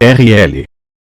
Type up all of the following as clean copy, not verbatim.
RL.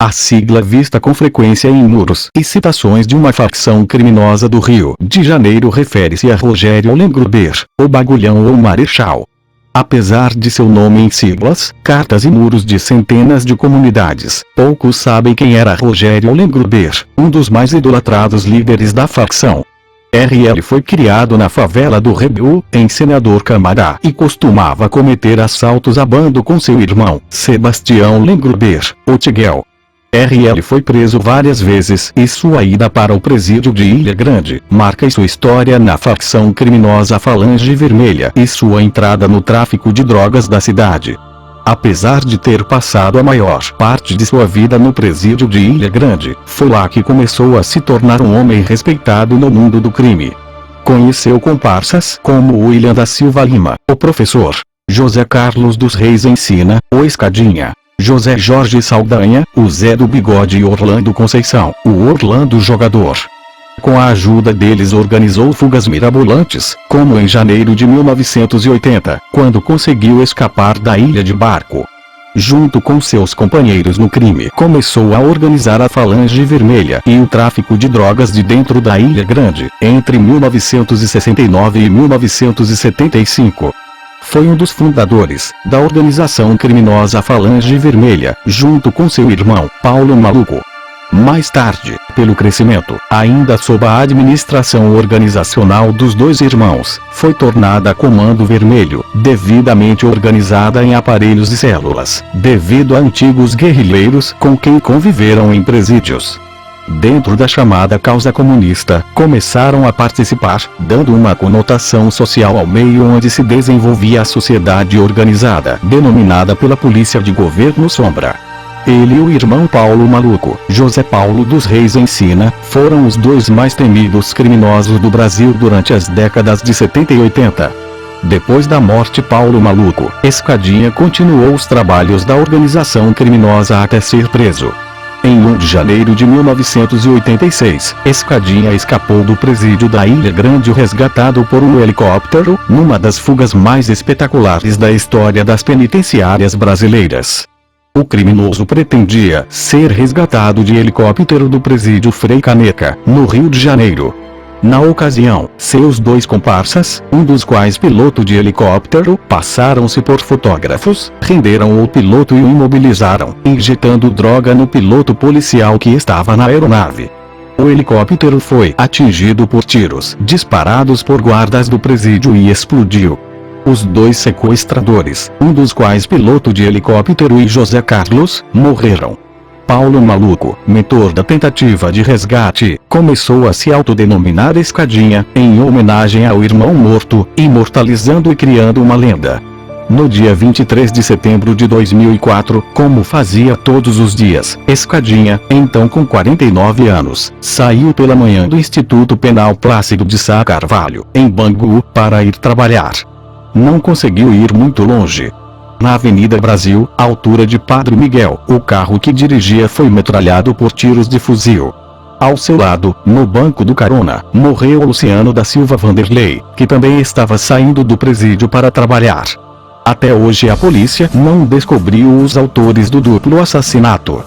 A sigla vista com frequência em muros e citações de uma facção criminosa do Rio de Janeiro refere-se a Rogério Lengruber, o Bagulhão ou Marechal. Apesar de seu nome em siglas, cartas e muros de centenas de comunidades, poucos sabem quem era Rogério Lengruber, um dos mais idolatrados líderes da facção. RL foi criado na favela do Rebeu, em Senador Camará, e costumava cometer assaltos a bando com seu irmão, Sebastião Lengruber, o Tiguel. RL foi preso várias vezes e sua ida para o presídio de Ilha Grande marca sua história na facção criminosa Falange Vermelha e sua entrada no tráfico de drogas da cidade. Apesar de ter passado a maior parte de sua vida no presídio de Ilha Grande, foi lá que começou a se tornar um homem respeitado no mundo do crime. Conheceu comparsas como William da Silva Lima, o professor, José Carlos dos Reis Ensina, o Escadinha, José Jorge Saldanha, o Zé do Bigode e Orlando Conceição, o Orlando Jogador. Com a ajuda deles organizou fugas mirabolantes, como em janeiro de 1980, quando conseguiu escapar da ilha de barco. Junto com seus companheiros no crime, começou a organizar a Falange Vermelha e o tráfico de drogas de dentro da Ilha Grande, entre 1969 e 1975. Foi um dos fundadores da organização criminosa Falange Vermelha, junto com seu irmão, Paulo Maluco. Mais tarde, pelo crescimento, ainda sob a administração organizacional dos dois irmãos, foi tornada Comando Vermelho, devidamente organizada em aparelhos e células, devido a antigos guerrilheiros com quem conviveram em presídios. Dentro da chamada causa comunista, começaram a participar, dando uma conotação social ao meio onde se desenvolvia a sociedade organizada, denominada pela polícia de governo sombra. Ele e o irmão Paulo Maluco, José Paulo dos Reis Ensina, foram os dois mais temidos criminosos do Brasil durante as décadas de 70 e 80. Depois da morte Paulo Maluco, Escadinha continuou os trabalhos da organização criminosa até ser preso. Em 1 de janeiro de 1986, Escadinha escapou do presídio da Ilha Grande resgatado por um helicóptero, numa das fugas mais espetaculares da história das penitenciárias brasileiras. O criminoso pretendia ser resgatado de helicóptero do presídio Frei Caneca, no Rio de Janeiro. Na ocasião, seus dois comparsas, um dos quais piloto de helicóptero, passaram-se por fotógrafos, renderam o piloto e o imobilizaram, injetando droga no piloto policial que estava na aeronave. O helicóptero foi atingido por tiros disparados por guardas do presídio e explodiu. Os dois sequestradores, um dos quais piloto de helicóptero e José Carlos, morreram. Paulo Maluco, mentor da tentativa de resgate, começou a se autodenominar Escadinha, em homenagem ao irmão morto, imortalizando e criando uma lenda. No dia 23 de setembro de 2004, como fazia todos os dias, Escadinha, então com 49 anos, saiu pela manhã do Instituto Penal Plácido de Sá Carvalho, em Bangu, para ir trabalhar. Não conseguiu ir muito longe. Na Avenida Brasil, à altura de Padre Miguel, o carro que dirigia foi metralhado por tiros de fuzil. Ao seu lado, no banco do carona, morreu Luciano da Silva Vanderlei, que também estava saindo do presídio para trabalhar. Até hoje a polícia não descobriu os autores do duplo assassinato.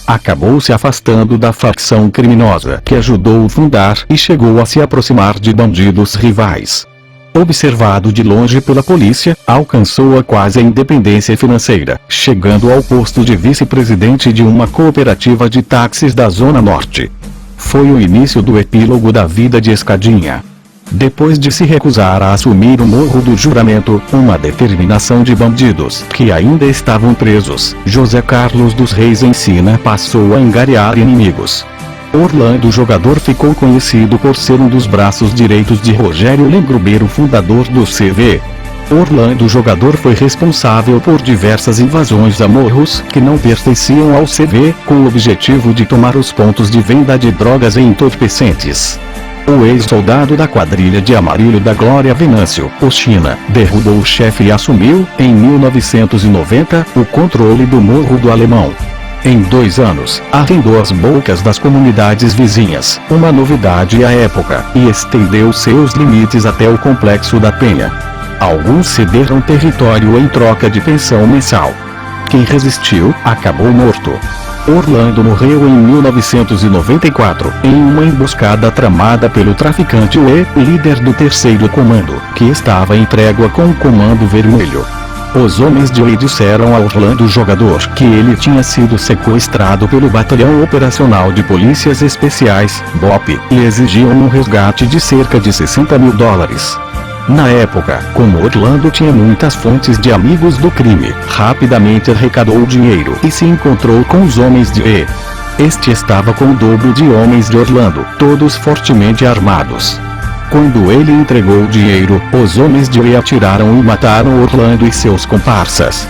Acabou se afastando da facção criminosa que ajudou a fundar e chegou a se aproximar de bandidos rivais. Observado de longe pela polícia, alcançou a quase independência financeira, chegando ao posto de vice-presidente de uma cooperativa de táxis da Zona Norte. Foi o início do epílogo da vida de Escadinha. Depois de se recusar a assumir o Morro do Juramento, uma determinação de bandidos que ainda estavam presos, José Carlos dos Reis Ensina passou a angariar inimigos. Orlando Jogador ficou conhecido por ser um dos braços direitos de Rogério Lengruber, o fundador do CV. Orlando Jogador foi responsável por diversas invasões a morros que não pertenciam ao CV, com o objetivo de tomar os pontos de venda de drogas e entorpecentes. O ex-soldado da quadrilha de Amarilho da Glória Venâncio, o China, derrubou o chefe e assumiu, em 1990, o controle do Morro do Alemão. Em 2 anos, arrendou as bocas das comunidades vizinhas, uma novidade à época, e estendeu seus limites até o Complexo da Penha. Alguns cederam território em troca de pensão mensal. Quem resistiu, acabou morto. Orlando morreu em 1994, em uma emboscada tramada pelo traficante Ué, líder do terceiro comando, que estava em trégua com o comando vermelho. Os homens de Ué disseram a Orlando jogador que ele tinha sido sequestrado pelo Batalhão Operacional de Polícias Especiais, BOP, e exigiam um resgate de cerca de $60 mil. Na época, como Orlando tinha muitas fontes de amigos do crime, rapidamente arrecadou o dinheiro e se encontrou com os homens de E. Este estava com o dobro de homens de Orlando, todos fortemente armados. Quando ele entregou o dinheiro, os homens de E atiraram e mataram Orlando e seus comparsas.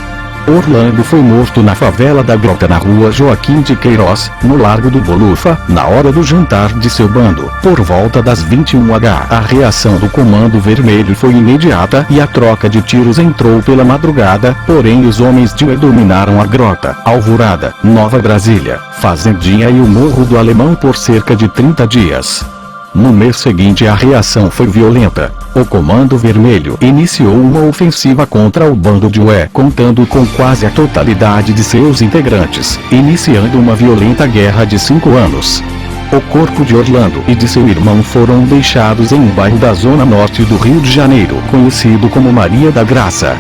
Orlando foi morto na favela da Grota na rua Joaquim de Queiroz, no Largo do Bolufa, na hora do jantar de seu bando, por volta das 21h. A reação do Comando Vermelho foi imediata e a troca de tiros entrou pela madrugada, porém os homens de Ué dominaram a Grota, Alvorada, Nova Brasília, Fazendinha e o Morro do Alemão por cerca de 30 dias. No mês seguinte a reação foi violenta. O Comando Vermelho iniciou uma ofensiva contra o bando de Ué, contando com quase a totalidade de seus integrantes, iniciando uma violenta guerra de 5 anos. O corpo de Orlando e de seu irmão foram deixados em um bairro da zona norte do Rio de Janeiro, conhecido como Maria da Graça.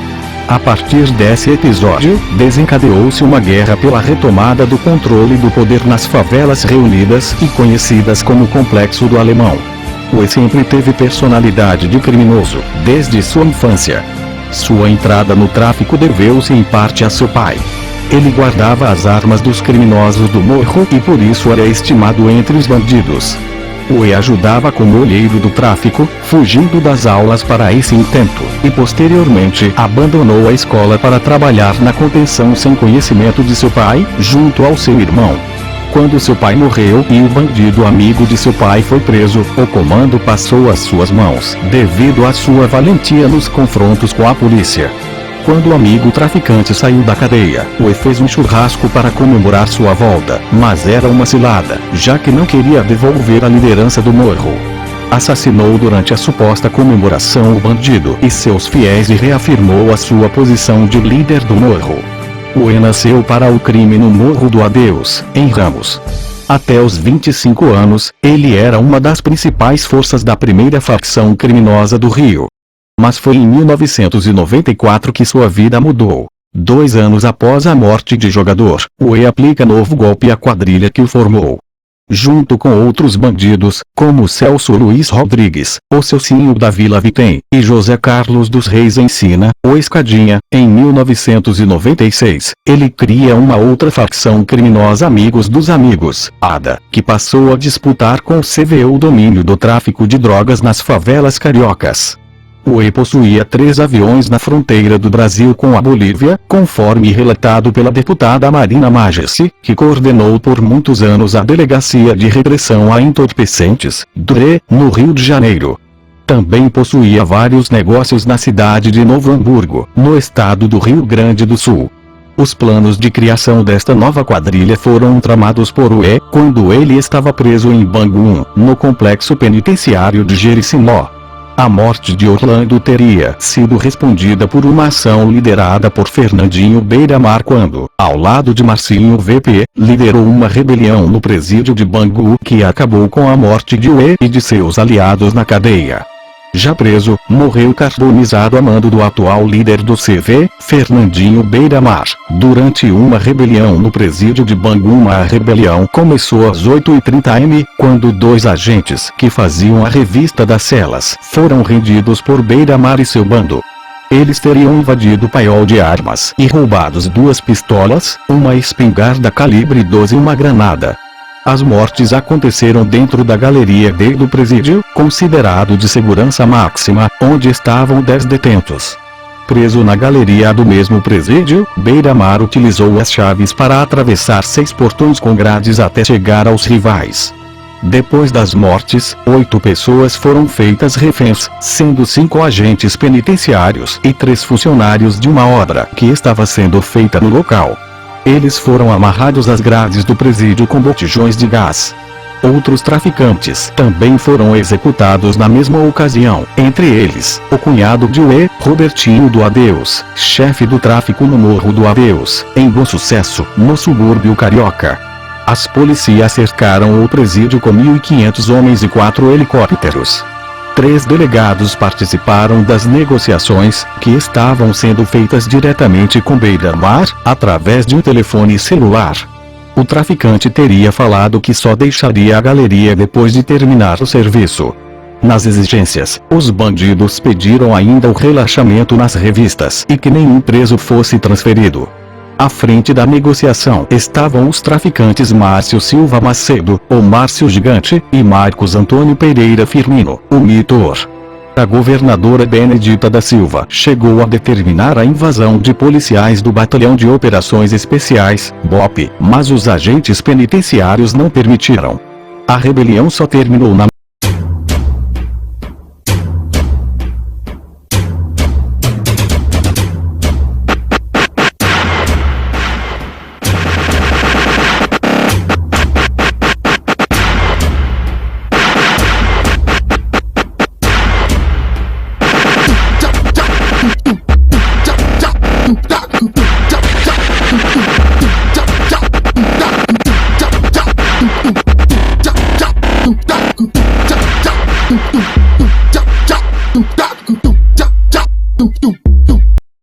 A partir desse episódio, desencadeou-se uma guerra pela retomada do controle do poder nas favelas reunidas e conhecidas como Complexo do Alemão. Ué sempre teve personalidade de criminoso, desde sua infância. Sua entrada no tráfico deveu-se em parte a seu pai. Ele guardava as armas dos criminosos do morro e por isso era estimado entre os bandidos. Ué ajudava como olheiro do tráfico, fugindo das aulas para esse intento, e posteriormente abandonou a escola para trabalhar na contenção sem conhecimento de seu pai, junto ao seu irmão. Quando seu pai morreu e o bandido amigo de seu pai foi preso, o comando passou às suas mãos, devido à sua valentia nos confrontos com a polícia. Quando o amigo traficante saiu da cadeia, Ué fez um churrasco para comemorar sua volta, mas era uma cilada, já que não queria devolver a liderança do morro. Assassinou durante a suposta comemoração o bandido e seus fiéis e reafirmou a sua posição de líder do morro. Ué nasceu para o crime no Morro do Adeus, em Ramos. Até os 25 anos, ele era uma das principais forças da primeira facção criminosa do Rio. Mas foi em 1994 que sua vida mudou. 2 anos após a morte de jogador, Ué aplica novo golpe à quadrilha que o formou. Junto com outros bandidos, como Celso Luiz Rodrigues, o Celcinho da Vila Vitem, e José Carlos dos Reis Ensina, o Escadinha, em 1996, ele cria uma outra facção criminosa Amigos dos Amigos, ADA, que passou a disputar com o CV o domínio do tráfico de drogas nas favelas cariocas. Ué possuía 3 aviões na fronteira do Brasil com a Bolívia, conforme relatado pela deputada Marina Magesi, que coordenou por muitos anos a Delegacia de Repressão a Entorpecentes, DRE, no Rio de Janeiro. Também possuía vários negócios na cidade de Novo Hamburgo, no estado do Rio Grande do Sul. Os planos de criação desta nova quadrilha foram tramados por Ué, quando ele estava preso em Bangu, no complexo penitenciário de Jericinó. A morte de Orlando teria sido respondida por uma ação liderada por Fernandinho Beiramar quando, ao lado de Marcinho VP, liderou uma rebelião no presídio de Bangu que acabou com a morte de Ué e de seus aliados na cadeia. Já preso, morreu carbonizado a mando do atual líder do CV, Fernandinho Beiramar, durante uma rebelião no presídio de Bangu. A rebelião começou às 8h30 am, quando 2 agentes que faziam a revista das celas foram rendidos por Beiramar e seu bando. Eles teriam invadido o paiol de armas e roubados 2 pistolas, uma espingarda calibre 12 e uma granada. As mortes aconteceram dentro da galeria D do presídio, considerado de segurança máxima, onde estavam 10 detentos. Preso na galeria do mesmo presídio, Beiramar utilizou as chaves para atravessar 6 portões com grades até chegar aos rivais. Depois das mortes, 8 pessoas foram feitas reféns, sendo 5 agentes penitenciários e 3 funcionários de uma obra que estava sendo feita no local. Eles foram amarrados às grades do presídio com botijões de gás. Outros traficantes também foram executados na mesma ocasião, entre eles, o cunhado de Ué, Robertinho do Adeus, chefe do tráfico no Morro do Adeus, em Bom Sucesso, no subúrbio carioca. As polícias cercaram o presídio com 1.500 homens e 4 helicópteros. 3 delegados participaram das negociações, que estavam sendo feitas diretamente com Beira-Mar, através de um telefone celular. O traficante teria falado que só deixaria a galeria depois de terminar o serviço. Nas exigências, os bandidos pediram ainda o relaxamento nas revistas e que nenhum preso fosse transferido. À frente da negociação estavam os traficantes Márcio Silva Macedo, o Márcio Gigante, e Marcos Antônio Pereira Firmino, o Mitor. A governadora Benedita da Silva chegou a determinar a invasão de policiais do Batalhão de Operações Especiais, BOP, mas os agentes penitenciários não permitiram. A rebelião só terminou na